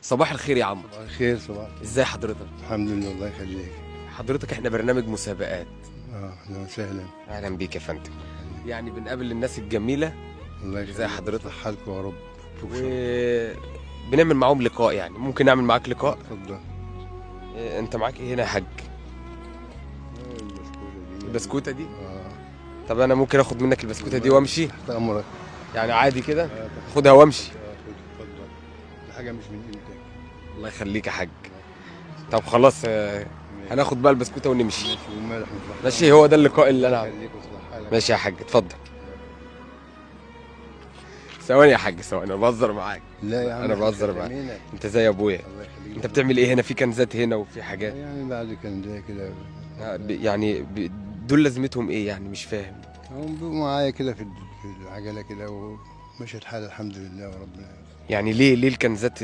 صباح الخير يا عمرو. صباح الخير. صباح ازاي حضرتك؟ الحمد لله، الله يخليك. حضرتك احنا برنامج مسابقات. اهلا وسهلا. اهلا بيك يا فندم. يعني بنقابل الناس الجميله الله يخليك. ازي حضرتك؟ حالكم يا رب. بنعمل معاهم لقاء، يعني ممكن نعمل معاك لقاء. اتفضل. انت معاك ايه هنا يا حاج؟ البسكوته دي. طب انا ممكن اخد منك البسكوته دي وامشي؟ تحت امرك. يعني عادي كده تحت خدها وامشي؟ اتفضل. دي حاجه مش من قيمتك. الله يخليك يا حاج. طب خلاص، هناخد بقى البسكوته ونمشي. ماشي ومالح مصلحة. ماشي، هو ده اللقاء اللي انا عامله. خليك وصلح حالك. ماشي يا حاج، اتفضل. ثواني يا حاج، ثواني، انا بهزر معاك. لا يا عم، انا بهزر معاك. انت زي ابويا. الله يخليك. انت بتعمل ايه هنا؟ في كنزات هنا وفي حاجات. يعني بعد كان زي كده. دول لازمتهم ايه يعني؟ مش فاهم. هم بيبقوا معايا كده في العجله كده، ومشيت حالي الحمد لله وربنا. يعني ليه الكنزات